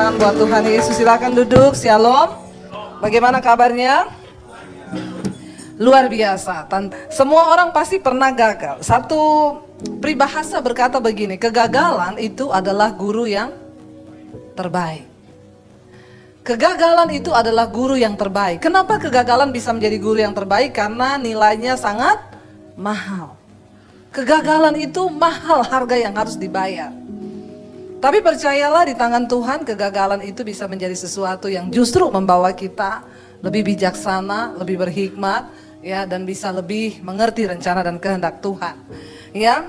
tangan buat Tuhan Yesus. Silakan duduk. Shalom. Bagaimana kabarnya? Luar biasa. Semua orang pasti pernah gagal. Satu peribahasa berkata begini, kegagalan itu adalah guru yang terbaik. Kegagalan itu adalah guru yang terbaik. Kenapa kegagalan bisa menjadi guru yang terbaik? Karena nilainya sangat mahal. Kegagalan itu mahal, harga yang harus dibayar. Tapi percayalah, di tangan Tuhan kegagalan itu bisa menjadi sesuatu yang justru membawa kita lebih bijaksana, lebih berhikmat, ya, dan bisa lebih mengerti rencana dan kehendak Tuhan. Ya,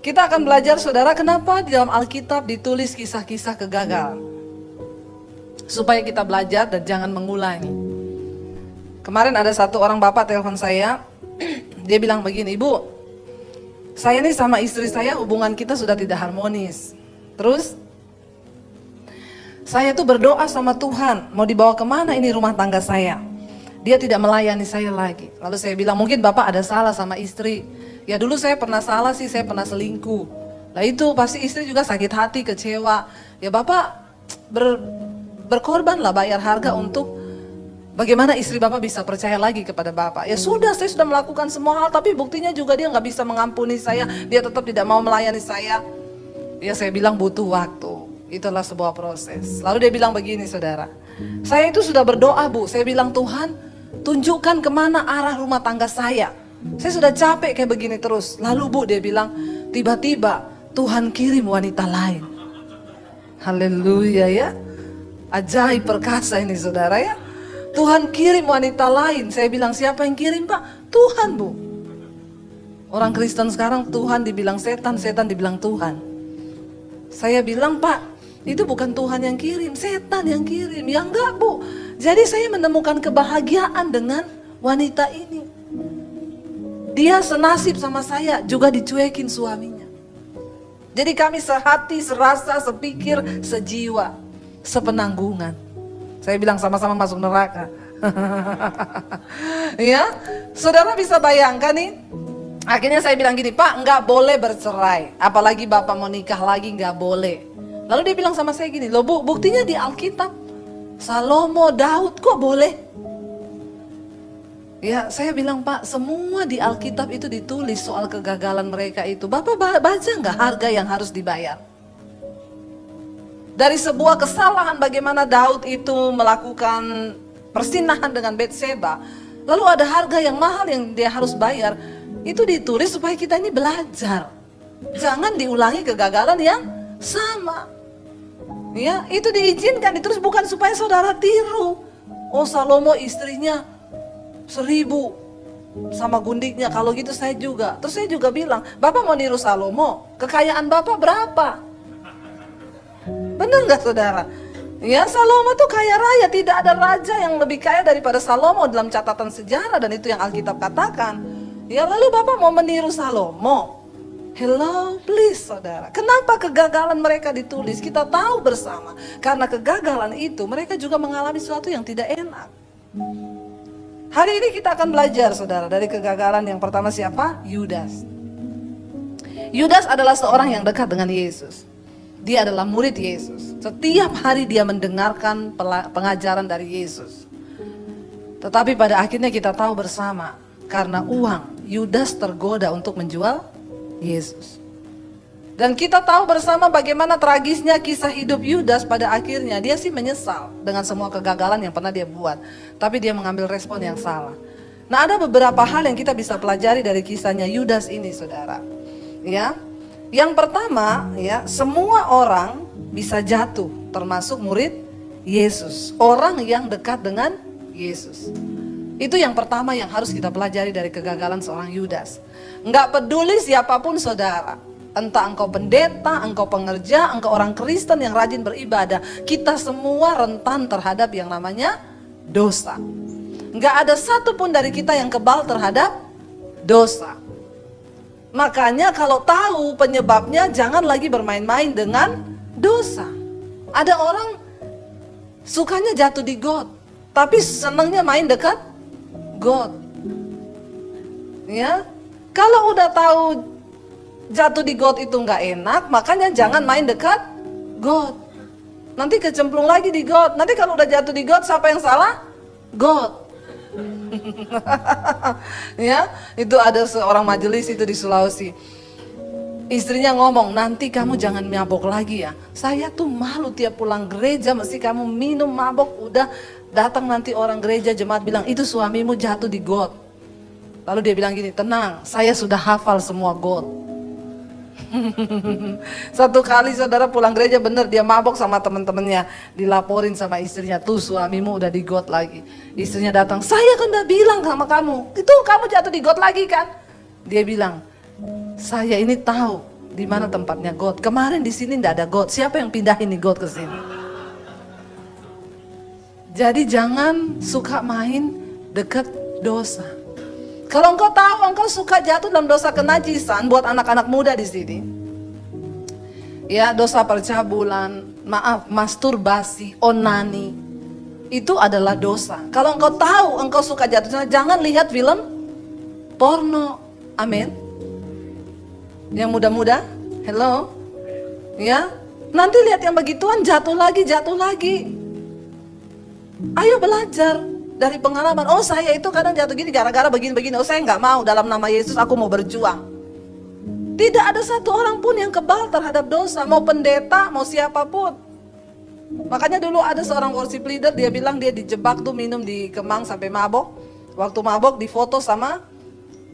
kita akan belajar, saudara, kenapa di dalam Alkitab ditulis kisah-kisah kegagalan, supaya kita belajar dan jangan mengulangi. Kemarin ada satu orang bapak telepon saya, dia bilang begini, "Ibu, saya nih sama istri saya hubungan kita sudah tidak harmonis. Terus saya tuh berdoa sama Tuhan, mau dibawa kemana ini rumah tangga saya. Dia tidak melayani saya lagi." Lalu saya bilang, "Mungkin bapak ada salah sama istri." "Ya dulu saya pernah salah sih, saya pernah selingkuh." Lah itu pasti istri juga sakit hati, kecewa. Ya bapak berkorbanlah, bayar harga untuk bagaimana istri bapak bisa percaya lagi kepada bapak. Ya sudah, saya sudah melakukan semua hal, tapi buktinya juga dia nggak bisa mengampuni saya. Dia tetap tidak mau melayani saya. Ya saya bilang butuh waktu. Itulah sebuah proses. Lalu dia bilang begini, saudara, "Saya itu sudah berdoa, Bu." Saya bilang, "Tuhan, tunjukkan kemana arah rumah tangga saya. Saya sudah capek kayak begini terus." Lalu Bu, dia bilang, tiba-tiba Tuhan kirim wanita lain. Haleluya ya. Ajaib perkasa ini, saudara ya. Tuhan kirim wanita lain. Saya bilang, "Siapa yang kirim, Pak?" "Tuhan, Bu." Orang Kristen sekarang Tuhan dibilang setan, setan dibilang Tuhan. Saya bilang, "Pak, itu bukan Tuhan yang kirim, setan yang kirim." "Ya enggak, Bu. Jadi saya menemukan kebahagiaan dengan wanita ini. Dia senasib sama saya, juga dicuekin suaminya. Jadi kami sehati, serasa, sepikir, sejiwa, sepenanggungan." Saya bilang sama-sama masuk neraka. Ya, saudara bisa bayangkan nih. Akhirnya saya bilang gini, "Pak, nggak boleh bercerai. Apalagi bapak mau nikah lagi, nggak boleh." Lalu dia bilang sama saya gini, "Loh Bu, buktinya di Alkitab. Salomo, Daud, kok boleh?" Ya, saya bilang, "Pak, semua di Alkitab itu ditulis soal kegagalan mereka itu. Bapak baca nggak harga yang harus dibayar? Dari sebuah kesalahan bagaimana Daud itu melakukan persinahan dengan Betseba, lalu ada harga yang mahal yang dia harus bayar. Itu ditulis supaya kita ini belajar. Jangan diulangi kegagalan yang sama. Ya, itu diizinkan, ditulis bukan supaya saudara tiru. Oh, Salomo istrinya 1000 sama gundiknya, kalau gitu saya juga. Terus saya juga bilang, "Bapak mau niru Salomo? Kekayaan Bapak berapa?" Benar nggak, saudara? Ya, Salomo tuh kaya raya, tidak ada raja yang lebih kaya daripada Salomo dalam catatan sejarah, dan itu yang Alkitab katakan. Ya, lalu Bapak mau meniru Salomo? Hello, please, saudara. Kenapa kegagalan mereka ditulis? Kita tahu bersama, karena kegagalan itu mereka juga mengalami sesuatu yang tidak enak. Hari ini kita akan belajar, saudara, dari kegagalan yang pertama siapa? Yudas. Yudas adalah seorang yang dekat dengan Yesus. Dia adalah murid Yesus. Setiap hari dia mendengarkan pengajaran dari Yesus. Tetapi pada akhirnya kita tahu bersama, karena uang, Yudas tergoda untuk menjual Yesus. Dan kita tahu bersama bagaimana tragisnya kisah hidup Yudas. Pada akhirnya dia sih menyesal dengan semua kegagalan yang pernah dia buat. Tapi dia mengambil respon yang salah. Nah, ada beberapa hal yang kita bisa pelajari dari kisahnya Yudas ini, saudara. Ya. Yang pertama, ya, semua orang bisa jatuh, termasuk murid Yesus, orang yang dekat dengan Yesus. Itu yang pertama yang harus kita pelajari dari kegagalan seorang Yudas. Enggak peduli siapapun, saudara, entah engkau pendeta, engkau pengerja, engkau orang Kristen yang rajin beribadah, kita semua rentan terhadap yang namanya dosa. Enggak ada satupun dari kita yang kebal terhadap dosa. Makanya kalau tahu penyebabnya, jangan lagi bermain-main dengan dosa. Ada orang sukanya jatuh di got, tapi senangnya main dekat got. Ya, kalau udah tahu jatuh di got itu nggak enak, makanya jangan main dekat got. Nanti kecemplung lagi di got. Nanti kalau udah jatuh di got, siapa yang salah? Got. Ya, itu ada seorang majelis itu di Sulawesi. Istrinya ngomong, nanti kamu jangan mabok lagi ya. Saya tuh malu tiap pulang gereja mesti kamu minum mabok. Udah datang nanti orang gereja jemaat bilang, itu suamimu jatuh di got. Lalu dia bilang gini, tenang, saya sudah hafal semua got. Satu kali saudara pulang gereja bener dia mabok sama teman-temannya, dilaporin sama istrinya, tuh suamimu udah di got lagi. Istrinya datang, saya kan udah bilang sama kamu, itu kamu jatuh di got lagi kan? Dia bilang, saya ini tahu di mana tempatnya got. Kemarin di sini ndak ada got. Siapa yang pindahin nih got ke sini? Jadi jangan suka main dekat dosa. Kalau engkau tahu engkau suka jatuh dalam dosa kenajisan, buat anak-anak muda di sini, ya, dosa percabulan, masturbasi, onani, itu adalah dosa. Kalau engkau tahu engkau suka jatuh, jangan lihat film porno. Amin. Yang muda-muda, hello, ya, nanti lihat yang begituan jatuh lagi. Ayo belajar dari pengalaman. Oh, saya itu kadang jatuh gini gara-gara begini-begini. Oh, saya nggak mau, dalam nama Yesus aku mau berjuang. Tidak ada satu orang pun yang kebal terhadap dosa, mau pendeta, mau siapapun. Makanya dulu ada seorang worship leader, dia bilang dia dijebak tuh minum di Kemang sampai mabok. Waktu mabok difoto sama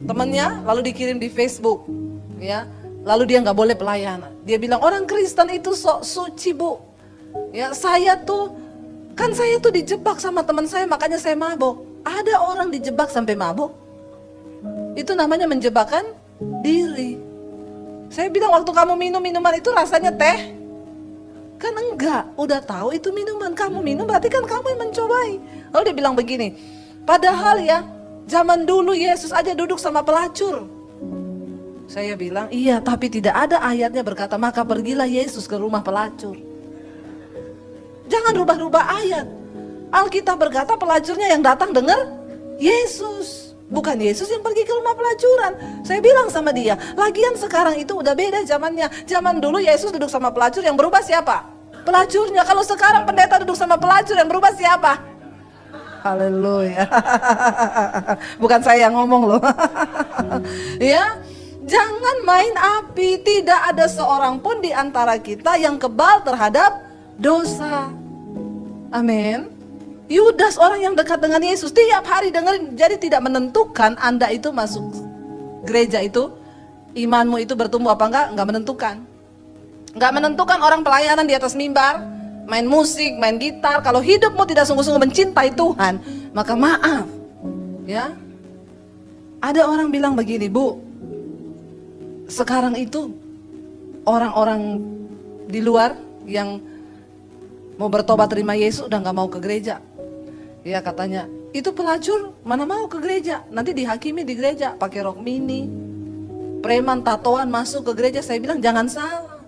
temennya, lalu dikirim di Facebook, ya. Lalu dia nggak boleh pelayanan. Dia bilang orang Kristen itu sok suci, Bu. Ya, saya tuh dijebak sama teman saya, makanya saya mabok. Ada orang dijebak sampai mabok. Itu namanya menjebakkan diri. Saya bilang waktu kamu minum minuman itu rasanya teh? Kan enggak, udah tahu itu minuman, kamu minum berarti kan kamu yang mencobai. Lalu dia bilang begini, padahal ya zaman dulu Yesus aja duduk sama pelacur. Saya bilang iya, tapi tidak ada ayatnya berkata maka pergilah Yesus ke rumah pelacur. Jangan rubah-rubah ayat. Alkitab berkata pelacurnya yang datang dengar Yesus, bukan Yesus yang pergi ke rumah pelacuran. Saya bilang sama dia, lagian sekarang itu udah beda zamannya. Zaman dulu Yesus duduk sama pelacur, yang berubah siapa? Pelacurnya. Kalau sekarang pendeta duduk sama pelacur, yang berubah siapa? Haleluya. Bukan saya yang ngomong loh. Ya, jangan main api. Tidak ada seorang pun di antara kita yang kebal terhadap dosa. Amin. Yudas orang yang dekat dengan Yesus, tiap hari dengerin. Jadi tidak menentukan Anda itu masuk gereja itu, imanmu itu bertumbuh apa enggak menentukan. Enggak menentukan orang pelayanan di atas mimbar, main musik, main gitar. Kalau hidupmu tidak sungguh-sungguh mencintai Tuhan, maka maaf, ya. Ada orang bilang begini, Bu, sekarang itu orang-orang di luar yang mau bertobat terima Yesus udah gak mau ke gereja. Ya katanya, itu pelacur mana mau ke gereja, nanti dihakimi di gereja pakai rok mini, preman tatoan masuk ke gereja. Saya bilang jangan salah.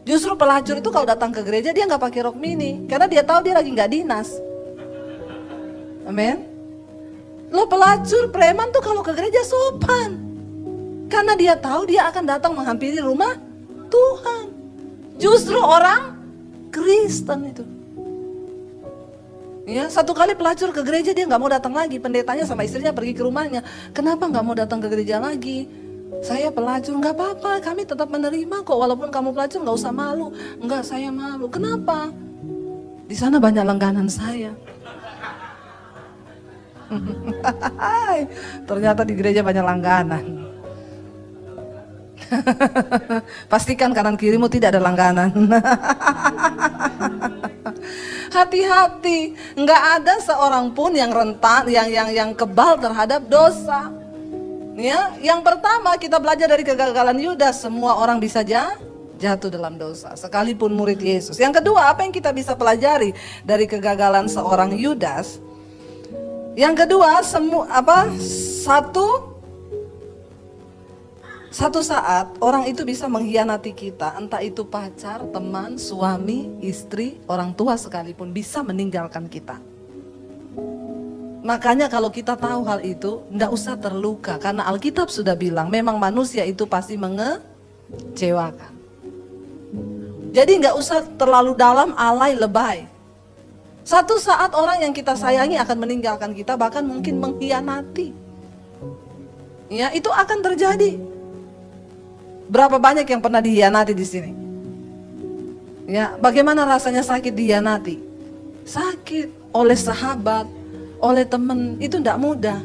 Justru pelacur itu kalau datang ke gereja dia nggak pakai rok mini, karena dia tahu dia lagi nggak dinas. Amin. Lo pelacur, preman tuh kalau ke gereja sopan, karena dia tahu dia akan datang menghampiri rumah Tuhan. Justru orang Kristen itu, ya, satu kali pelacur ke gereja dia nggak mau datang lagi. Pendetanya sama istrinya pergi ke rumahnya. Kenapa nggak mau datang ke gereja lagi? Saya pelacur, nggak apa-apa, kami tetap menerima kok. Walaupun kamu pelacur nggak usah malu. Nggak, saya malu. Kenapa? Di sana banyak langganan saya. Ternyata di gereja banyak langganan. Pastikan kanan kirimu tidak ada langganan. Hati-hati, nggak ada seorang pun yang rentan, yang kebal terhadap dosa. Ya, yang pertama kita belajar dari kegagalan Yudas, semua orang bisa jatuh dalam dosa, sekalipun murid Yesus. Yang kedua, apa yang kita bisa pelajari dari kegagalan seorang Yudas? Yang kedua, satu saat orang itu bisa mengkhianati kita, entah itu pacar, teman, suami, istri, orang tua sekalipun bisa meninggalkan kita. Makanya kalau kita tahu hal itu, enggak usah terluka, karena Alkitab sudah bilang memang manusia itu pasti mengecewakan. Jadi nggak usah terlalu dalam, alay, lebay. Satu saat orang yang kita sayangi akan meninggalkan kita, bahkan mungkin mengkhianati. Ya, itu akan terjadi. Berapa banyak yang pernah dikhianati di sini? Ya, bagaimana rasanya sakit dikhianati? Sakit oleh sahabat, oleh teman, itu tidak mudah.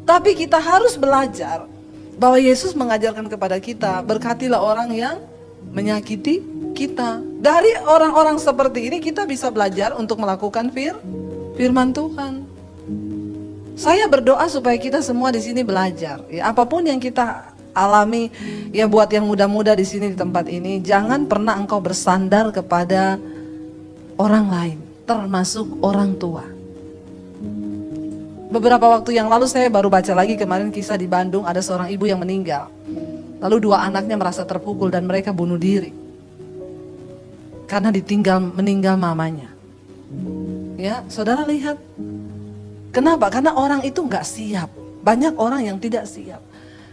Tapi kita harus belajar bahwa Yesus mengajarkan kepada kita, berkatilah orang yang menyakiti kita. Dari orang-orang seperti ini kita bisa belajar untuk melakukan firman Tuhan. Saya berdoa supaya kita semua di sini belajar. Ya, apapun yang kita alami, ya buat yang muda-muda di sini di tempat ini, jangan pernah engkau bersandar kepada orang lain, termasuk orang tua. Beberapa waktu yang lalu saya baru baca lagi kemarin kisah di Bandung, ada seorang ibu yang meninggal. Lalu 2 anaknya merasa terpukul dan mereka bunuh diri. Karena meninggal mamanya. Ya, saudara lihat. Kenapa? Karena orang itu nggak siap. Banyak orang yang tidak siap.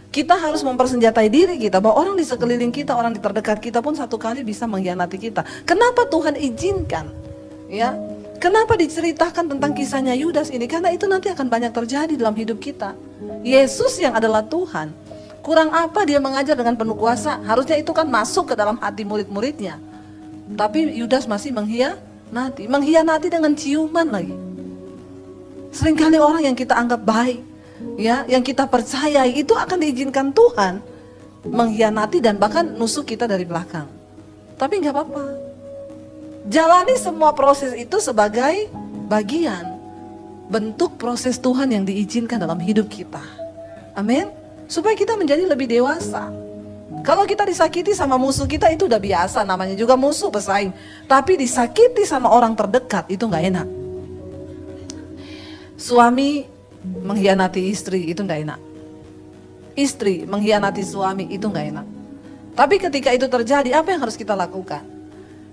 Kita harus mempersenjatai diri kita bahwa orang di sekeliling kita, orang di terdekat kita pun satu kali bisa mengkhianati kita. Kenapa Tuhan izinkan? Ya, kenapa diceritakan tentang kisahnya Yudas ini? Karena itu nanti akan banyak terjadi dalam hidup kita. Yesus yang adalah Tuhan, kurang apa dia mengajar dengan penuh kuasa? Harusnya itu kan masuk ke dalam hati murid-muridnya. Tapi Yudas masih mengkhianati dengan ciuman lagi. Seringkali orang yang kita anggap baik, ya, yang kita percayai itu akan diizinkan Tuhan mengkhianati dan bahkan nusuk kita dari belakang. Tapi nggak apa-apa. Jalani semua proses itu sebagai bagian bentuk proses Tuhan yang diizinkan dalam hidup kita. Amin. Supaya kita menjadi lebih dewasa. Kalau kita disakiti sama musuh kita itu udah biasa, namanya juga musuh pesaing. Tapi disakiti sama orang terdekat itu nggak enak. Suami mengkhianati istri itu nggak enak. Istri mengkhianati suami itu nggak enak. Tapi ketika itu terjadi, apa yang harus kita lakukan?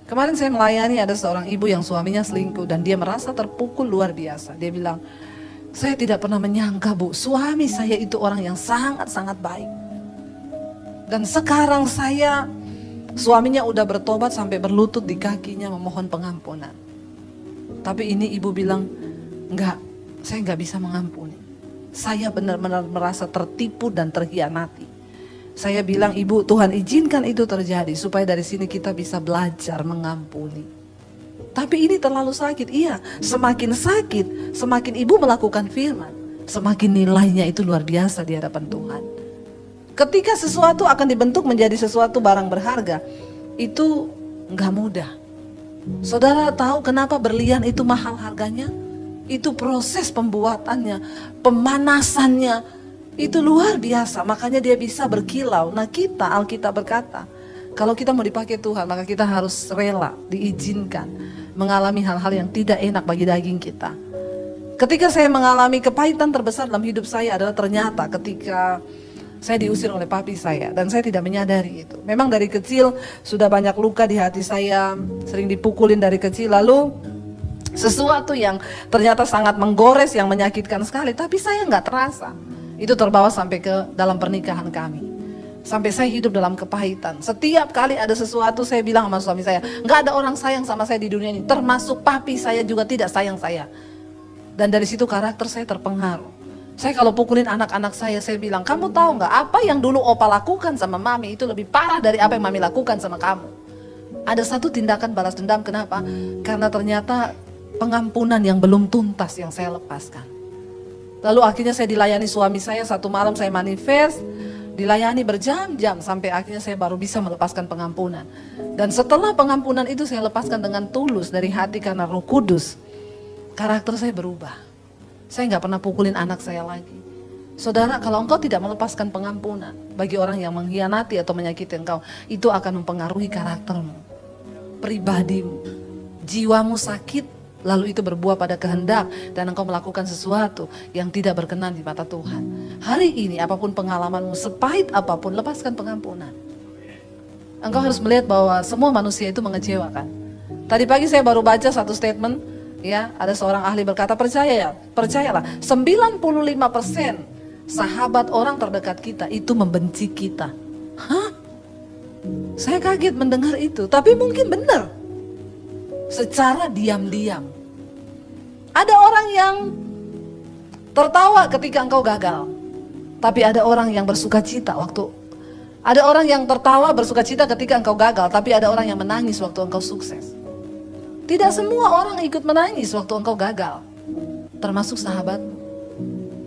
Kemarin saya melayani ada seorang ibu yang suaminya selingkuh dan dia merasa terpukul luar biasa. Dia bilang, saya tidak pernah menyangka Bu, suami saya itu orang yang sangat-sangat baik. Dan sekarang suaminya udah bertobat sampai berlutut di kakinya memohon pengampunan. Tapi ini ibu bilang, enggak, saya enggak bisa mengampuni. Saya benar-benar merasa tertipu dan terhianati. Saya bilang, Ibu, Tuhan izinkan itu terjadi supaya dari sini kita bisa belajar mengampuni. Tapi ini terlalu sakit. Iya, semakin sakit, semakin ibu melakukan firman, semakin nilainya itu luar biasa di hadapan Tuhan. Ketika sesuatu akan dibentuk menjadi sesuatu barang berharga, itu enggak mudah. Saudara tahu kenapa berlian itu mahal harganya? Itu proses pembuatannya, pemanasannya, itu luar biasa. Makanya dia bisa berkilau. Nah kita, Alkitab berkata, kalau kita mau dipakai Tuhan, maka kita harus rela, diizinkan mengalami hal-hal yang tidak enak bagi daging kita. Ketika saya mengalami kepahitan terbesar dalam hidup saya adalah ternyata ketika saya diusir oleh papi saya dan saya tidak menyadari itu. Memang dari kecil sudah banyak luka di hati saya, sering dipukulin dari kecil, lalu sesuatu yang ternyata sangat menggores, yang menyakitkan sekali, tapi saya nggak terasa. Itu terbawa sampai ke dalam pernikahan kami. Sampai saya hidup dalam kepahitan. Setiap kali ada sesuatu saya bilang sama suami saya, nggak ada orang sayang sama saya di dunia ini, termasuk papi saya juga tidak sayang saya. Dan dari situ karakter saya terpengaruh. Saya kalau pukulin anak-anak saya bilang, kamu tahu nggak apa yang dulu opa lakukan sama mami itu lebih parah dari apa yang mami lakukan sama kamu. Ada satu tindakan balas dendam, kenapa? Karena ternyata pengampunan yang belum tuntas yang saya lepaskan. Lalu akhirnya saya dilayani suami saya, satu malam saya manifest, dilayani berjam-jam sampai akhirnya saya baru bisa melepaskan pengampunan. Dan setelah pengampunan itu saya lepaskan dengan tulus dari hati karena Roh Kudus, karakter saya berubah. Saya nggak pernah pukulin anak saya lagi. Saudara, kalau engkau tidak melepaskan pengampunan bagi orang yang mengkhianati atau menyakiti engkau, itu akan mempengaruhi karaktermu, pribadimu, jiwamu sakit, lalu itu berbuah pada kehendak dan engkau melakukan sesuatu yang tidak berkenan di mata Tuhan. Hari ini apapun pengalamanmu, sepahit apapun, lepaskan pengampunan. Engkau harus melihat bahwa semua manusia itu mengecewakan. Tadi pagi saya baru baca satu statement. Ya, ada seorang ahli berkata, percayalah 95% sahabat orang terdekat kita itu membenci kita. Hah? Saya kaget mendengar itu, tapi mungkin benar. Secara diam-diam. Ada orang yang tertawa ketika engkau gagal. Tapi ada orang yang bersuka cita ada orang yang tertawa bersuka cita ketika engkau gagal, tapi ada orang yang menangis waktu engkau sukses. Tidak semua orang ikut menangis waktu engkau gagal, termasuk sahabatmu.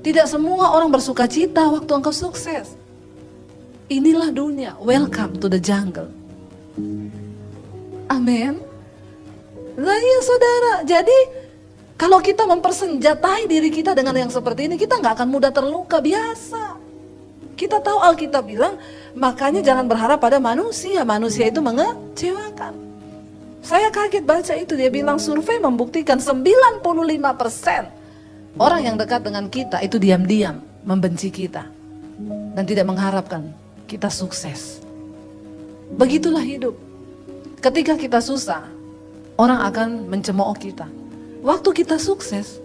Tidak semua orang bersuka cita waktu engkau sukses. Inilah dunia, welcome to the jungle. Amin. Nah ya saudara, jadi kalau kita mempersenjatai diri kita dengan yang seperti ini, kita nggak akan mudah terluka, biasa. Kita tahu Alkitab bilang, makanya jangan berharap pada manusia. Manusia itu mengecewakan. Saya kaget baca itu, dia bilang survei membuktikan 95% orang yang dekat dengan kita itu diam-diam membenci kita. Dan tidak mengharapkan kita sukses. Begitulah hidup. Ketika kita susah, orang akan mencemooh kita. Waktu kita sukses,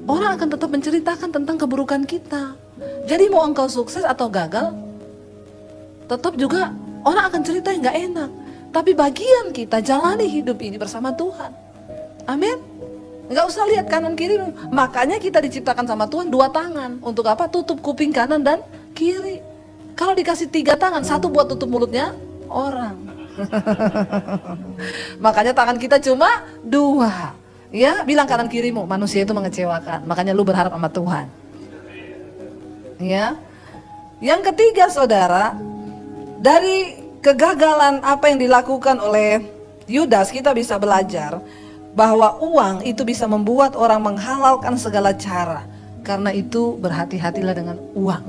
orang akan tetap menceritakan tentang keburukan kita. Jadi mau engkau sukses atau gagal, tetap juga orang akan cerita yang gak enak. Tapi bagian kita jalani hidup ini bersama Tuhan. Amin. Gak usah lihat kanan kiri. Makanya kita diciptakan sama Tuhan 2 tangan. Untuk apa? Tutup kuping kanan dan kiri. Kalau dikasih 3 tangan, 1 buat tutup mulutnya orang. Makanya tangan kita cuma 2. Ya, bilang kanan kirimu, manusia itu mengecewakan. Makanya lu berharap sama Tuhan. Ya. Yang ketiga saudara, dari kegagalan apa yang dilakukan oleh Yudas, kita bisa belajar bahwa uang itu bisa membuat orang menghalalkan segala cara. Karena itu berhati-hatilah dengan uang.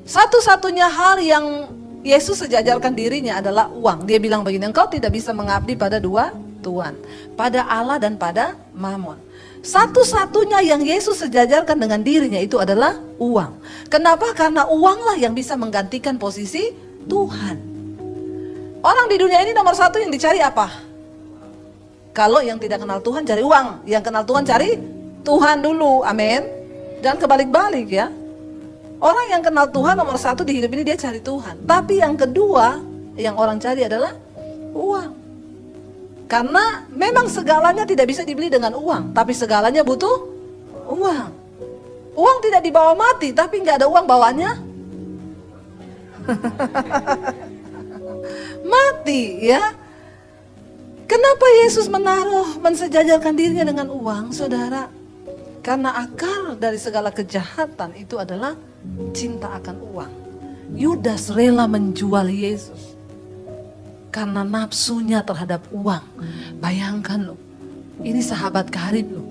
Satu-satunya hal yang Yesus sejajarkan dirinya adalah uang. Dia bilang begini, engkau tidak bisa mengabdi pada 2 tuan, pada Allah dan pada Mamon. Satu-satunya yang Yesus sejajarkan dengan dirinya itu adalah uang. Kenapa? Karena uanglah yang bisa menggantikan posisi Tuhan. Orang di dunia ini nomor 1 yang dicari apa? Kalau yang tidak kenal Tuhan cari uang, yang kenal Tuhan cari Tuhan dulu, amin. Dan kebalik-balik ya. Orang yang kenal Tuhan nomor 1 di hidup ini dia cari Tuhan. Tapi yang kedua yang orang cari adalah uang. Karena memang segalanya tidak bisa dibeli dengan uang, tapi segalanya butuh uang. Uang tidak dibawa mati, tapi nggak ada uang bawanya mati ya. Kenapa Yesus mensejajarkan dirinya dengan uang, saudara? Karena akar dari segala kejahatan itu adalah cinta akan uang. Yudas rela menjual Yesus karena nafsunya terhadap uang. Bayangkan loh, ini sahabat karib loh,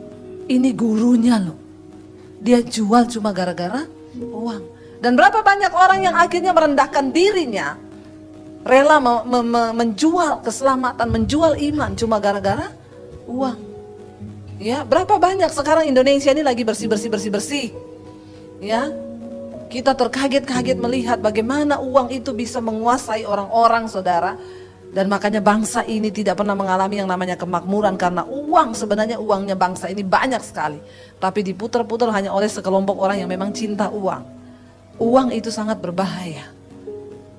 ini gurunya loh. Dia jual cuma gara-gara uang. Dan berapa banyak orang yang akhirnya merendahkan dirinya, rela menjual keselamatan, menjual iman cuma gara-gara uang. Ya, berapa banyak sekarang Indonesia ini lagi bersih. Ya, kita terkaget-kaget melihat bagaimana uang itu bisa menguasai orang-orang, saudara. Dan makanya bangsa ini tidak pernah mengalami yang namanya kemakmuran karena uang. Sebenarnya uangnya bangsa ini banyak sekali, tapi diputar-putar hanya oleh sekelompok orang yang memang cinta uang. Uang itu sangat berbahaya.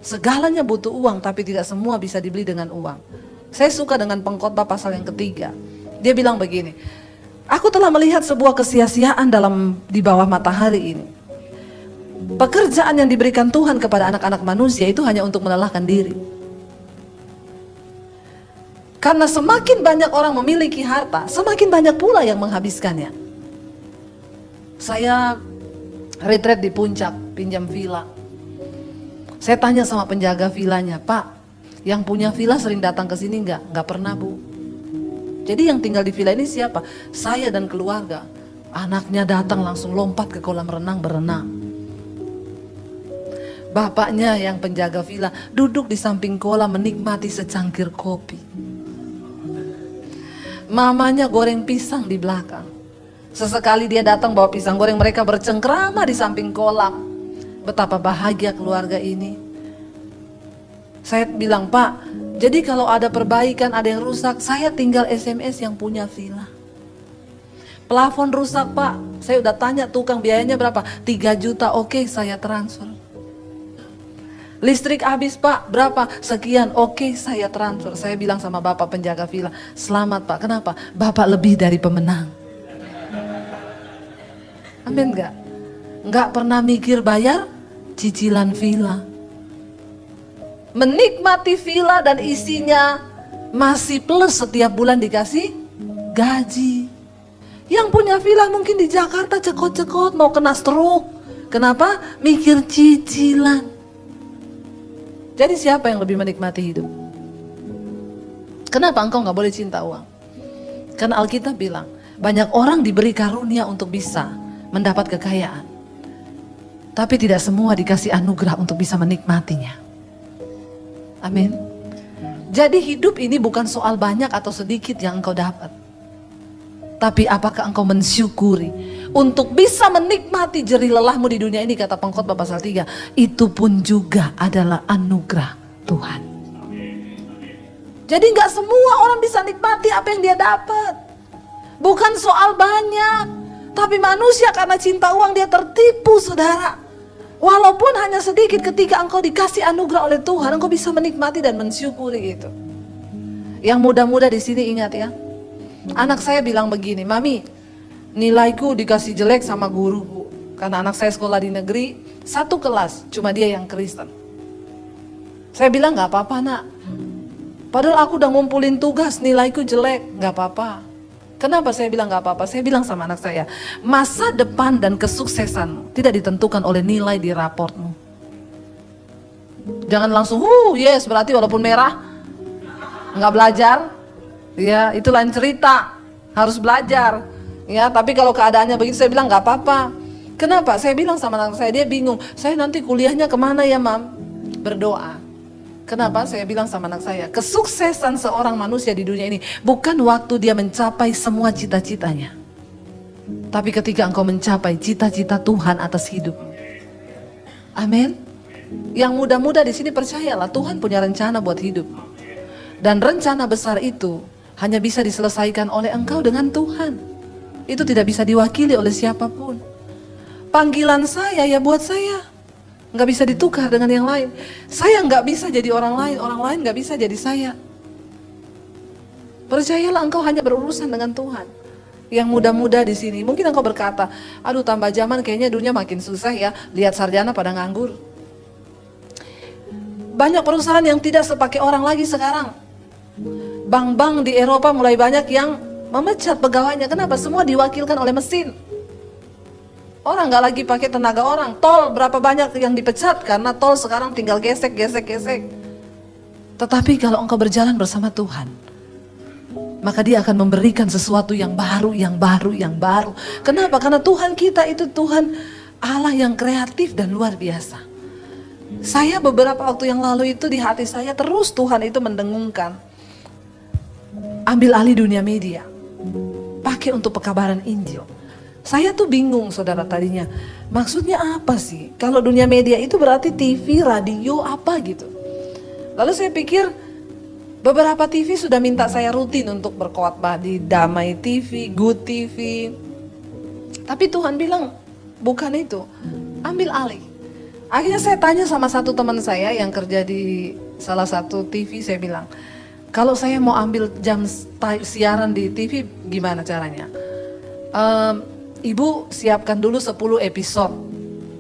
Segalanya butuh uang, tapi tidak semua bisa dibeli dengan uang. Saya suka dengan pengkhotbah pasal yang ketiga. Dia bilang begini, aku telah melihat sebuah kesia-siaan di bawah matahari ini. Pekerjaan yang diberikan Tuhan kepada anak-anak manusia itu hanya untuk melelahkan diri. Karena semakin banyak orang memiliki harta, semakin banyak pula yang menghabiskannya. Saya retret di puncak, pinjam villa. Saya tanya sama penjaga villanya, Pak, yang punya villa sering datang ke sini enggak? Enggak pernah, Bu. Jadi yang tinggal di villa ini siapa? Saya dan keluarga. Anaknya datang langsung lompat ke kolam renang berenang. Bapaknya yang penjaga villa duduk di samping kolam menikmati secangkir kopi. Mamanya goreng pisang di belakang. Sesekali dia datang bawa pisang goreng, mereka bercengkrama di samping kolam. Betapa bahagia keluarga ini. Saya bilang, Pak, jadi kalau ada perbaikan, ada yang rusak, saya tinggal SMS yang punya villa. Plafon rusak, Pak, saya udah tanya tukang biayanya berapa, 3 juta, oke, saya transfer. 5 Listrik habis Pak, berapa? Sekian, oke saya transfer. Saya bilang sama Bapak penjaga villa, selamat Pak, kenapa? Bapak lebih dari pemenang. Amin gak? Gak pernah mikir bayar cicilan villa. Menikmati villa dan isinya masih plus setiap bulan dikasih gaji. Yang punya villa mungkin di Jakarta cekot-cekot mau kena stroke. Kenapa? Mikir cicilan. Jadi siapa yang lebih menikmati hidup? Kenapa engkau gak boleh cinta uang? Karena Alkitab bilang, banyak orang diberi karunia untuk bisa mendapat kekayaan. Tapi tidak semua dikasih anugerah untuk bisa menikmatinya. Amin. Jadi hidup ini bukan soal banyak atau sedikit yang engkau dapat. Tapi apakah engkau mensyukuri untuk bisa menikmati jerih lelahmu di dunia ini, kata Pengkhotbah pasal 3. Itu pun juga adalah anugerah Tuhan. Jadi gak semua orang bisa nikmati apa yang dia dapat. Bukan soal banyak. Tapi manusia karena cinta uang dia tertipu saudara. Walaupun hanya sedikit, ketika engkau dikasih anugerah oleh Tuhan, engkau bisa menikmati dan mensyukuri itu. Yang muda-muda di sini ingat ya. Anak saya bilang begini, Mami, nilaiku dikasih jelek sama guruku. Karena anak saya sekolah di negeri, satu kelas, cuma dia yang Kristen. Saya bilang gak apa-apa nak. Padahal aku udah ngumpulin tugas, nilaiku jelek, gak apa-apa. Kenapa saya bilang gak apa-apa? Saya bilang sama anak saya, masa depan dan kesuksesanmu tidak ditentukan oleh nilai di raportmu. Jangan langsung, yes berarti walaupun merah, gak belajar. Ya itu lain cerita, harus belajar. Ya tapi kalau keadaannya begitu saya bilang gak apa-apa. Kenapa? Saya bilang sama anak saya, dia bingung. Saya nanti kuliahnya kemana ya mam? Berdoa. Kenapa? Saya bilang sama anak saya, kesuksesan seorang manusia di dunia ini bukan waktu dia mencapai semua cita-citanya. Tapi ketika engkau mencapai cita-cita Tuhan atas hidup. Amin. Yang muda-muda di sini percayalah, Tuhan punya rencana buat hidup. Dan rencana besar itu hanya bisa diselesaikan oleh engkau dengan Tuhan. Itu tidak bisa diwakili oleh siapapun. Panggilan saya ya buat saya. Nggak bisa ditukar dengan yang lain. Saya nggak bisa jadi orang lain nggak bisa jadi saya. Percayalah, engkau hanya berurusan dengan Tuhan. Yang muda-muda di sini, mungkin engkau berkata, aduh tambah zaman kayaknya dunia makin susah ya, lihat sarjana pada nganggur. Banyak perusahaan yang tidak sepakai orang lagi sekarang. Bank-bank di Eropa mulai banyak yang memecat pegawainya. Kenapa? Semua diwakilkan oleh mesin. Orang gak lagi pakai tenaga orang. Tol berapa banyak yang dipecat karena tol sekarang tinggal gesek. Tetapi kalau engkau berjalan bersama Tuhan, maka dia akan memberikan sesuatu yang baru. Kenapa? Karena Tuhan kita itu Tuhan Allah yang kreatif dan luar biasa. Saya beberapa waktu yang lalu itu di hati saya terus Tuhan itu mendengungkan, ambil alih dunia media, pakai untuk pekabaran Injil. Saya tuh bingung saudara tadinya, maksudnya apa sih? Kalau dunia media itu berarti TV, radio, apa gitu. Lalu saya pikir beberapa TV sudah minta saya rutin untuk berkhotbah di Damai TV, Good TV. Tapi Tuhan bilang bukan itu, ambil alih. Akhirnya saya tanya sama satu teman saya yang kerja di salah satu TV, saya bilang, kalau saya mau ambil jam siaran di TV gimana caranya? Ibu siapkan dulu 10 episode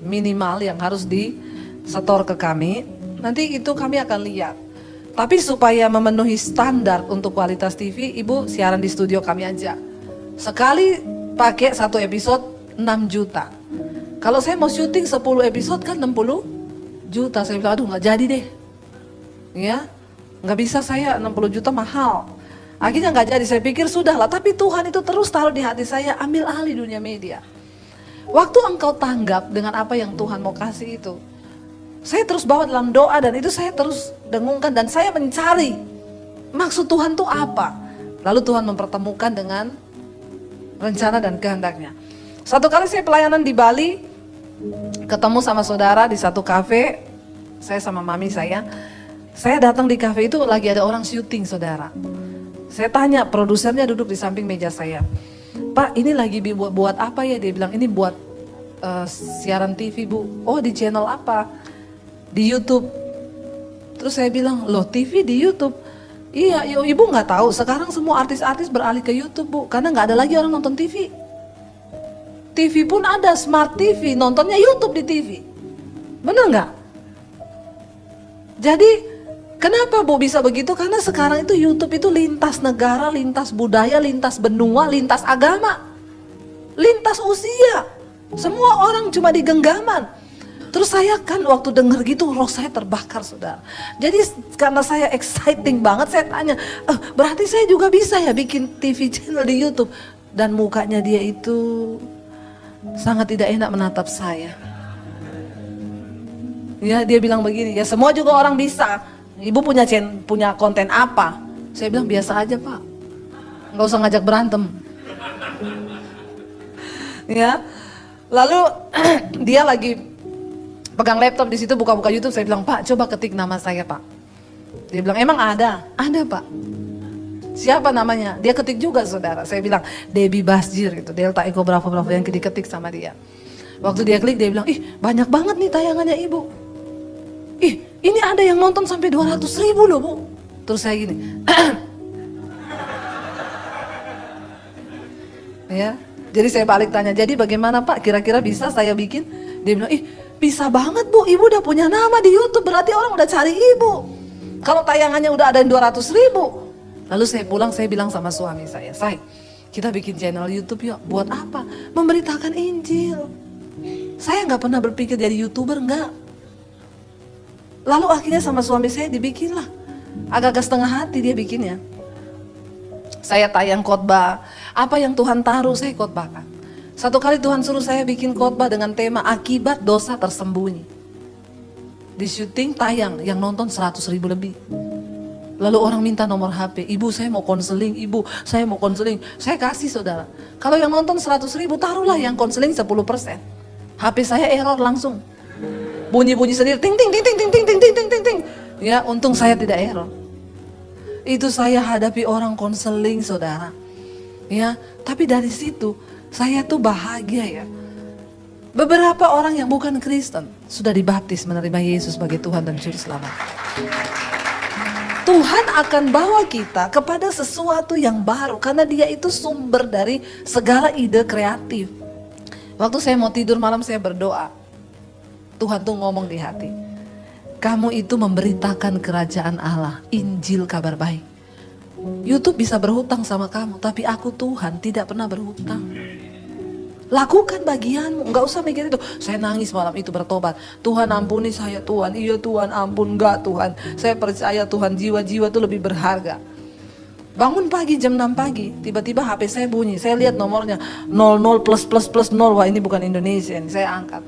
minimal yang harus disetor ke kami. Nanti itu kami akan lihat. Tapi supaya memenuhi standar untuk kualitas TV, ibu siaran di studio kami aja. Sekali pakai 1 episode 6 juta. Kalau saya mau syuting 10 episode kan 60 juta. Saya bilang aduh gak jadi deh. Ya, gak bisa saya 60 juta mahal. Akhirnya gak jadi, saya pikir sudahlah. Tapi Tuhan itu terus taruh di hati saya, ambil alih dunia media. Waktu engkau tanggap dengan apa yang Tuhan mau kasih itu, saya terus bawa dalam doa dan itu saya terus dengungkan. Dan saya mencari maksud Tuhan itu apa. Lalu Tuhan mempertemukan dengan rencana dan kehendaknya. Satu kali saya pelayanan di Bali, ketemu sama saudara di satu kafe, saya sama mami saya datang di kafe itu lagi ada orang syuting saudara. Saya tanya, produsernya duduk di samping meja saya. Pak, ini lagi buat apa ya? Dia bilang, ini buat siaran TV bu. Oh, di channel apa? Di YouTube. Terus saya bilang, loh TV di YouTube? Iya, ibu nggak tahu. Sekarang semua artis-artis beralih ke YouTube, Bu. Karena nggak ada lagi orang nonton TV. TV pun ada, smart TV. Nontonnya YouTube di TV. Bener nggak? Jadi, kenapa Bu bisa begitu? Karena sekarang itu YouTube itu lintas negara, lintas budaya, lintas benua, lintas agama. Lintas usia. Semua orang cuma di genggaman. Terus saya kan waktu denger gitu roh saya terbakar, saudara. Jadi karena saya exciting banget, saya tanya, berarti saya juga bisa ya bikin TV channel di YouTube? Dan mukanya dia itu sangat tidak enak menatap saya. Ya, dia bilang begini, ya semua juga orang bisa. Ibu punya konten apa? Saya bilang biasa aja, Pak. Nggak usah ngajak berantem. Ya, lalu dia lagi pegang laptop di situ buka-buka YouTube. Saya bilang, Pak, coba ketik nama saya, Pak. Dia bilang, emang ada? Ada, Pak. Siapa namanya? Dia ketik juga, saudara. Saya bilang, Debbie Basjir gitu, Delta Eko Bravo yang diketik sama dia. Waktu dia klik, dia bilang, ih banyak banget nih tayangannya ibu. Ih, ini ada yang nonton sampai 200.000 loh, Bu. Terus saya gini. Ya, jadi saya balik tanya, jadi bagaimana Pak, kira-kira bisa saya bikin? Dia bilang, ih bisa banget Bu, ibu udah punya nama di YouTube, berarti orang udah cari ibu. Kalau tayangannya udah ada 200.000. Lalu saya pulang, saya bilang sama suami saya, Say, kita bikin channel YouTube yuk. Buat apa? Memberitakan Injil. Saya nggak pernah berpikir jadi YouTuber, nggak. Lalu akhirnya sama suami saya dibikinlah. Agak-agak setengah hati dia bikinnya. Saya tayang khotbah, apa yang Tuhan taruh saya khotbahkan. Satu kali Tuhan suruh saya bikin khotbah dengan tema akibat dosa tersembunyi. Di syuting tayang, yang nonton 100.000 lebih. Lalu orang minta nomor HP, ibu saya mau konseling, ibu saya mau konseling. Saya kasih, saudara. Kalau yang nonton 100.000, taruhlah yang konseling 10%. HP saya error langsung. Bunyi-bunyi sendiri, ting ting ting ting ting ting ting ting ting ting ting. Ya, untung saya tidak error. Itu saya hadapi orang konseling, saudara. Ya, tapi dari situ saya tuh bahagia ya. Beberapa orang yang bukan Kristen sudah dibaptis menerima Yesus sebagai Tuhan dan Juru Selamat. Tuhan akan bawa kita kepada sesuatu yang baru karena Dia itu sumber dari segala ide kreatif. Waktu saya mau tidur malam saya berdoa. Tuhan tuh ngomong di hati. Kamu itu memberitakan kerajaan Allah, Injil kabar baik. YouTube bisa berhutang sama kamu, tapi aku Tuhan tidak pernah berhutang. Lakukan bagianmu, nggak usah mikir itu. Saya nangis malam itu bertobat. Tuhan ampuni saya Tuhan, iya Tuhan ampun, enggak Tuhan. Saya percaya Tuhan, jiwa-jiwa itu lebih berharga. Bangun pagi jam 6 pagi, tiba-tiba HP saya bunyi. Saya lihat nomornya 00 plus plus plus 0, wah ini bukan Indonesia, saya angkat.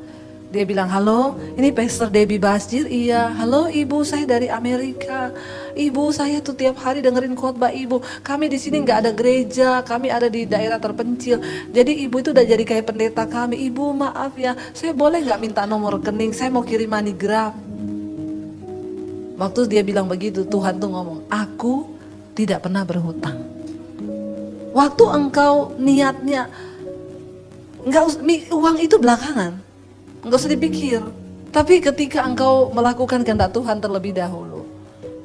Dia bilang, halo, ini Pastor Debbie Basjir. Iya, halo ibu, saya dari Amerika. Ibu, saya tuh tiap hari dengerin khotbah ibu. Kami di sini nggak ada gereja, kami ada di daerah terpencil. Jadi ibu itu udah jadi kayak pendeta kami. Ibu maaf ya, saya boleh nggak minta nomor rekening? Saya mau kirim MoneyGram. Waktu dia bilang begitu, Tuhan tuh ngomong, aku tidak pernah berhutang. Waktu engkau niatnya, uang itu belakangan. Enggak usah dipikir. Tapi ketika engkau melakukan kehendak Tuhan terlebih dahulu,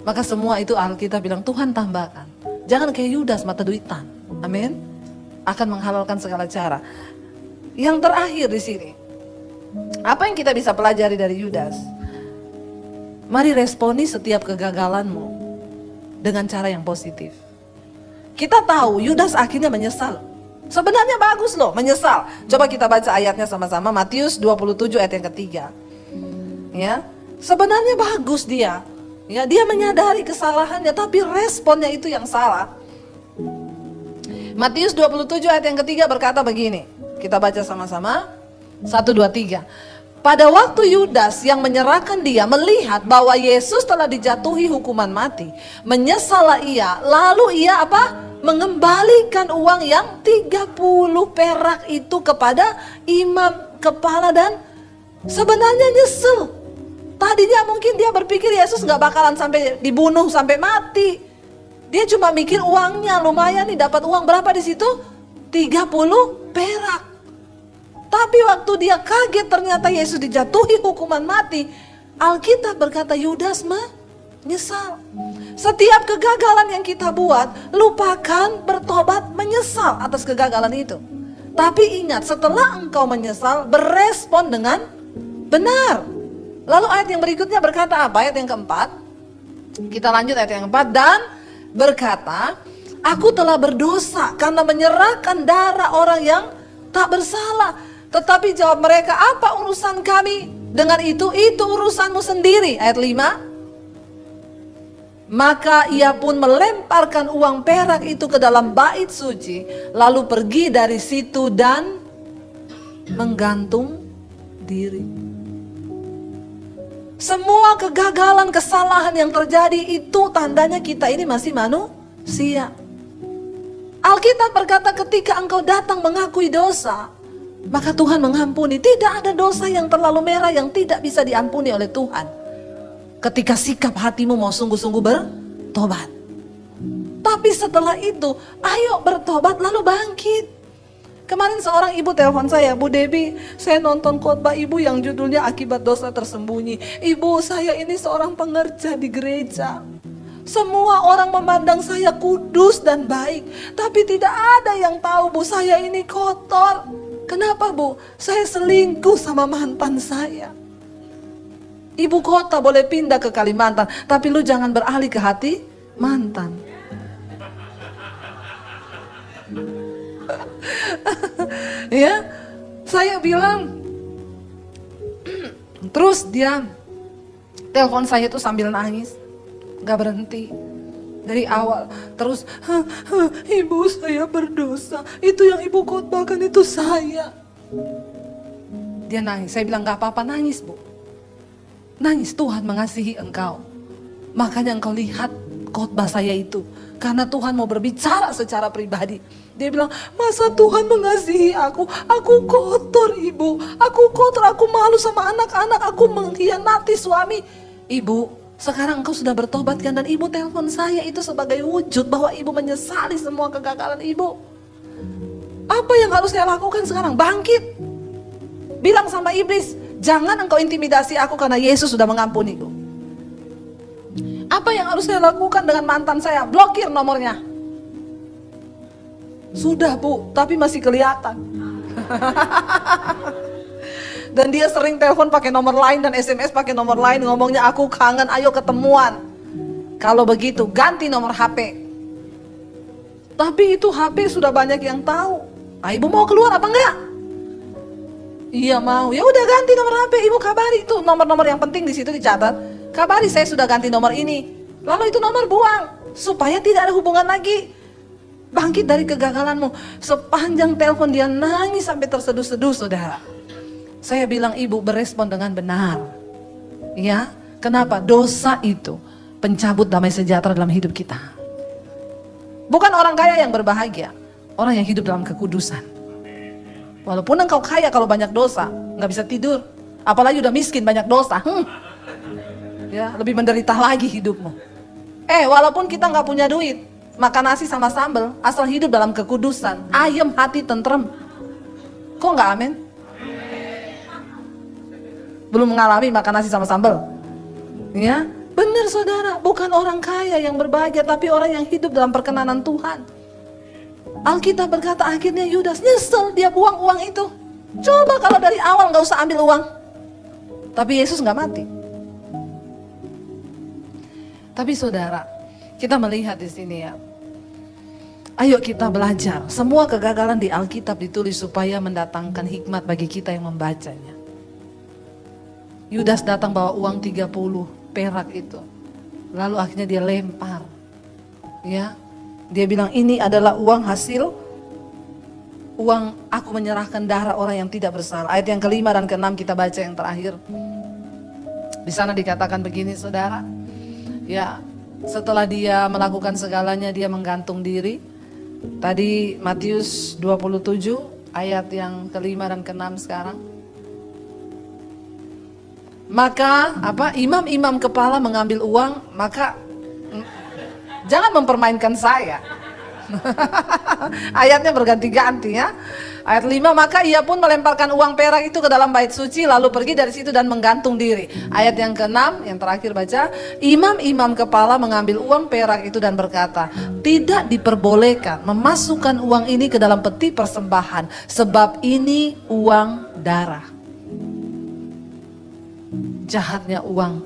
maka semua itu Alkitab bilang Tuhan tambahkan. Jangan kayak Yudas mata duitan. Amin. Akan menghalalkan segala cara. Yang terakhir di sini, apa yang kita bisa pelajari dari Yudas? Mari responi setiap kegagalanmu dengan cara yang positif. Kita tahu Yudas akhirnya menyesal. Sebenarnya bagus loh, menyesal. Coba kita baca ayatnya sama-sama, Matius 27 ayat yang ketiga. Ya, sebenarnya bagus dia. Ya, dia menyadari kesalahannya, tapi responnya itu yang salah. Matius 27 ayat yang ketiga berkata begini. Kita baca sama-sama. 1, 2, 3. Pada waktu Yudas yang menyerahkan dia melihat bahwa Yesus telah dijatuhi hukuman mati, menyesallah ia. Lalu ia apa? Mengembalikan uang yang 30 perak itu kepada imam kepala dan sebenarnya nyesel. Tadinya mungkin dia berpikir Yesus gak bakalan sampai dibunuh sampai mati. Dia cuma mikir uangnya lumayan nih, dapat uang berapa di situ? 30 perak. Tapi waktu dia kaget ternyata Yesus dijatuhi hukuman mati, Alkitab berkata Yudas nyesal. Setiap kegagalan yang kita buat, lupakan bertobat menyesal atas kegagalan itu. Tapi ingat, setelah engkau menyesal, berespon dengan benar. Lalu ayat yang berikutnya berkata apa? Ayat yang keempat. Kita lanjut ayat yang keempat. Dan berkata, aku telah berdosa karena menyerahkan darah orang yang tak bersalah. Tetapi jawab mereka, apa urusan kami dengan itu? Itu urusanmu sendiri. Ayat 5. Maka ia pun melemparkan uang perak itu ke dalam bait suci, lalu pergi dari situ dan menggantung diri. Semua kegagalan, kesalahan yang terjadi itu tandanya kita ini masih manusia. Alkitab berkata ketika engkau datang mengakui dosa, maka Tuhan mengampuni. Tidak ada dosa yang terlalu merah yang tidak bisa diampuni oleh Tuhan. Ketika sikap hatimu mau sungguh-sungguh bertobat. Tapi setelah itu, ayo bertobat lalu bangkit. Kemarin seorang ibu telepon saya, Bu Debbie, saya nonton khotbah ibu yang judulnya Akibat Dosa Tersembunyi. Ibu, saya ini seorang pengerja di gereja. Semua orang memandang saya kudus dan baik. Tapi tidak ada yang tahu, Bu, saya ini kotor. Kenapa, Bu? Saya selingkuh sama mantan saya. Ibu kota boleh pindah ke Kalimantan, tapi lu jangan beralih ke hati mantan. Ya, saya bilang. Terus dia telepon saya itu sambil nangis, gak berhenti dari awal. Terus, ibu saya berdosa. Itu yang ibu khotbahkan itu saya. Dia nangis. Saya bilang gak apa-apa, nangis, Bu. Nangis, Tuhan mengasihi engkau. Makanya engkau lihat khotbah saya itu. Karena Tuhan mau berbicara secara pribadi. Dia bilang, masa Tuhan mengasihi aku? Aku kotor, Ibu. Aku kotor, aku malu sama anak-anak. Aku mengkhianati suami. Ibu, sekarang engkau sudah bertobat kan? Dan Ibu telepon saya itu sebagai wujud bahwa Ibu menyesali semua kegagalan Ibu. Apa yang harus saya lakukan sekarang? Bangkit. Bilang sama iblis, jangan engkau intimidasi aku karena Yesus sudah mengampuniku. Apa yang harus saya lakukan dengan mantan saya? Blokir nomornya. Sudah, Bu, tapi masih kelihatan. Dan dia sering telepon pakai nomor lain dan SMS pakai nomor lain, ngomongnya aku kangen, ayo ketemuan. Kalau begitu ganti nomor HP. Tapi itu HP sudah banyak yang tahu. Ibu mau keluar apa enggak? Iya mau. Ya udah ganti nomor HP, Ibu kabari itu nomor-nomor yang penting di situ dicatat. Kabari saya sudah ganti nomor ini. Lalu itu nomor buang supaya tidak ada hubungan lagi. Bangkit dari kegagalanmu. Sepanjang telepon dia nangis sampai terseduh-seduh, saudara. Saya bilang Ibu berespon dengan benar. Ya, kenapa? Dosa itu pencabut damai sejahtera dalam hidup kita. Bukan orang kaya yang berbahagia, orang yang hidup dalam kekudusan. Walaupun engkau kaya kalau banyak dosa, nggak bisa tidur. Apalagi udah miskin banyak dosa. Ya, lebih menderita lagi hidupmu. Walaupun kita nggak punya duit, makan nasi sama sambal, asal hidup dalam kekudusan, ayem hati tentrem. Kok nggak amin? Belum mengalami makan nasi sama sambal? Ya, benar saudara. Bukan orang kaya yang berbahagia, tapi orang yang hidup dalam perkenanan Tuhan. Alkitab berkata akhirnya Yudas nyesel dia buang uang itu. Coba kalau dari awal gak usah ambil uang. Tapi Yesus gak mati. Tapi saudara, kita melihat di sini ya. Ayo kita belajar. Semua kegagalan di Alkitab ditulis supaya mendatangkan hikmat bagi kita yang membacanya. Yudas datang bawa uang 30 perak itu. Lalu akhirnya dia lempar. Ya. Dia bilang ini adalah uang hasil uang aku menyerahkan darah orang yang tidak bersalah. Ayat yang kelima dan keenam kita baca yang terakhir. Di sana dikatakan begini saudara. Ya, setelah dia melakukan segalanya dia menggantung diri. Tadi Matius 27 ayat yang kelima dan keenam sekarang. Maka imam-imam kepala mengambil uang, maka jangan mempermainkan saya. Ayatnya berganti-ganti ya. Ayat 5, maka ia pun melemparkan uang perak itu ke dalam bait suci, lalu pergi dari situ dan menggantung diri. Ayat yang ke-6, yang terakhir baca, imam-imam kepala mengambil uang perak itu dan berkata, tidak diperbolehkan memasukkan uang ini ke dalam peti persembahan, sebab ini uang darah. Jahatnya uang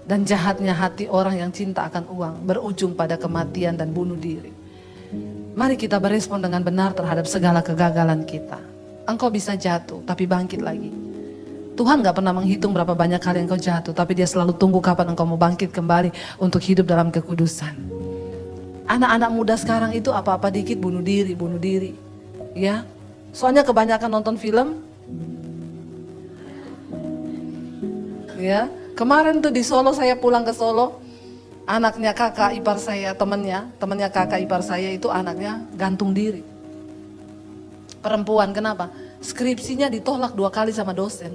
dan jahatnya hati orang yang cinta akan uang berujung pada kematian dan bunuh diri. Mari kita berespon dengan benar terhadap segala kegagalan kita. Engkau bisa jatuh tapi bangkit lagi. Tuhan gak pernah menghitung berapa banyak kali engkau jatuh, tapi dia selalu tunggu kapan engkau mau bangkit kembali untuk hidup dalam kekudusan. Anak-anak muda sekarang itu apa-apa dikit bunuh diri. Ya, soalnya kebanyakan nonton film. Ya, kemarin tuh di Solo, saya pulang ke Solo, anaknya kakak ipar saya, temennya kakak ipar saya itu anaknya gantung diri. Perempuan, kenapa? Skripsinya ditolak 2 kali sama dosen.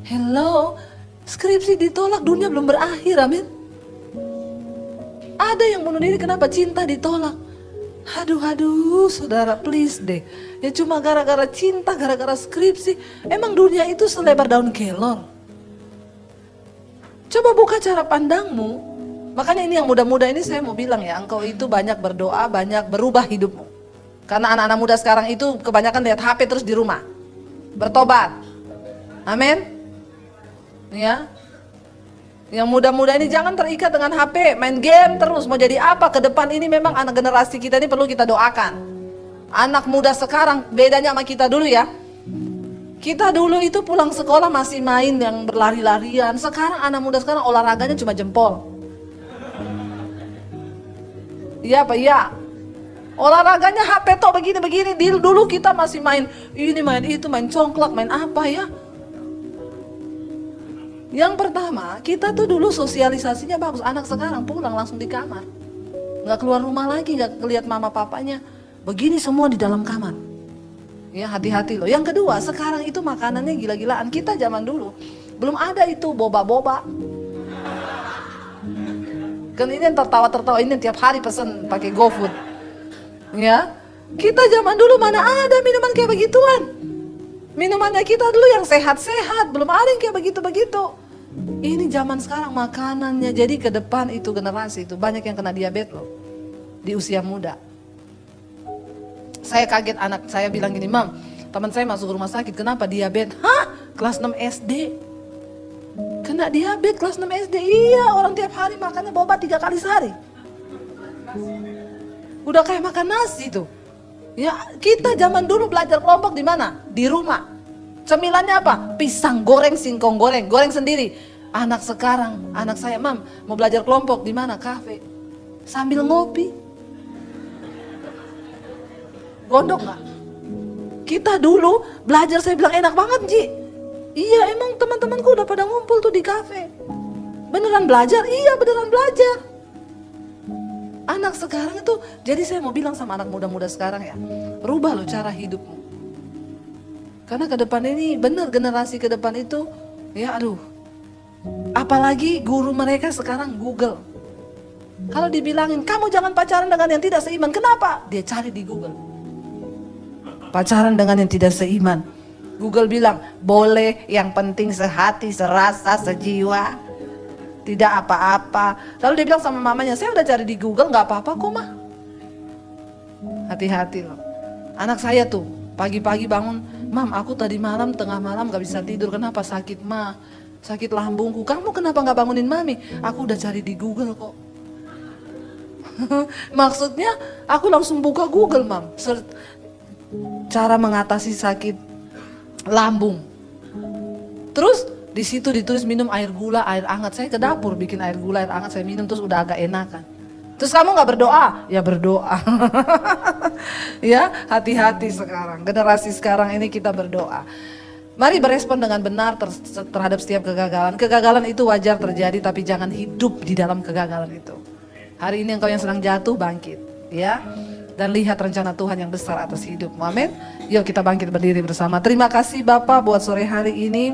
Hello, skripsi ditolak, dunia belum berakhir, amin. Ada yang bunuh diri, kenapa? Cinta ditolak. Aduh, saudara, please deh. Ya cuma gara-gara cinta, gara-gara skripsi. Emang dunia itu selebar daun kelor? Coba buka cara pandangmu. Makanya ini yang muda-muda ini saya mau bilang ya, engkau itu banyak berdoa, banyak berubah hidupmu. Karena anak-anak muda sekarang itu kebanyakan lihat HP terus di rumah. Bertobat. Amin. Ya. Yang muda-muda ini jangan terikat dengan HP, main game terus. Mau jadi apa ke depan ini, memang anak generasi kita ini perlu kita doakan. Anak muda sekarang bedanya sama kita dulu ya. Kita dulu itu pulang sekolah masih main yang berlari-larian. Sekarang anak muda sekarang olahraganya cuma jempol. Iya apa iya? Olahraganya HP tok begini-begini. Dulu kita masih main ini, main itu, main congklak, main apa ya? Yang pertama, kita tuh dulu sosialisasinya bagus. Anak sekarang pulang langsung di kamar. Nggak keluar rumah lagi, nggak ngeliat mama papanya. Begini semua di dalam kamar. Ya, hati-hati loh. Yang kedua, sekarang itu makanannya gila-gilaan. Kita zaman dulu belum ada itu boba-boba. Kan ini yang tertawa-tertawa ini tiap hari pesen pakai GoFood. Ya, kita zaman dulu mana ada minuman kayak begituan. Minumannya kita dulu yang sehat-sehat, belum ada yang kayak begitu-begitu. Ini zaman sekarang makanannya, jadi ke depan itu generasi itu banyak yang kena diabetes loh di usia muda. Saya kaget, anak saya bilang gini, Mam, teman saya masuk rumah sakit, kenapa diabetes? Hah? Kelas 6 SD? Kena diabetes kelas 6 SD? Iya, orang tiap hari makannya boba 3 kali sehari. Udah kayak makan nasi tuh. Ya, kita zaman dulu belajar kelompok di mana? Di rumah. Cemilannya apa? Pisang goreng, singkong goreng, goreng sendiri. Anak sekarang, anak saya, Mam, mau belajar kelompok di mana? Kafe. Sambil ngopi. Gondok gak? Kita dulu belajar, saya bilang enak banget Ji. Iya, emang teman-temanku udah pada ngumpul tuh di kafe. Beneran belajar? Iya, beneran belajar. Anak sekarang itu, jadi saya mau bilang sama anak muda-muda sekarang ya, rubah loh cara hidupmu. Karena ke depan ini, bener generasi ke depan itu, ya aduh. Apalagi guru mereka sekarang Google. Kalau dibilangin, kamu jangan pacaran dengan yang tidak seiman. Kenapa? Dia cari di Google. Pacaran dengan yang tidak seiman. Google bilang, boleh, yang penting sehati, serasa, sejiwa. Tidak apa-apa. Lalu dia bilang sama mamanya, saya udah cari di Google, gak apa-apa kok mah. Hati-hati loh. Anak saya tuh, pagi-pagi bangun, Mam, aku tadi malam, tengah malam gak bisa tidur. Kenapa? Sakit mah, sakit lambungku. Kamu kenapa gak bangunin mami? Aku udah cari di Google kok. Maksudnya, aku langsung buka Google, Mam. Cara mengatasi sakit lambung. Terus di situ ditulis minum air gula, air hangat. Saya ke dapur bikin air gula, air hangat saya minum, terus udah agak enakan. Terus kamu nggak berdoa? Ya berdoa. Ya, hati-hati sekarang. Generasi sekarang ini kita berdoa. Mari berespon dengan benar terhadap setiap kegagalan. Kegagalan itu wajar terjadi, tapi jangan hidup di dalam kegagalan itu. Hari ini engkau yang sedang jatuh, bangkit, ya. Dan lihat rencana Tuhan yang besar atas hidupmu. Amin. Yuk kita bangkit berdiri bersama. Terima kasih Bapak buat sore hari ini.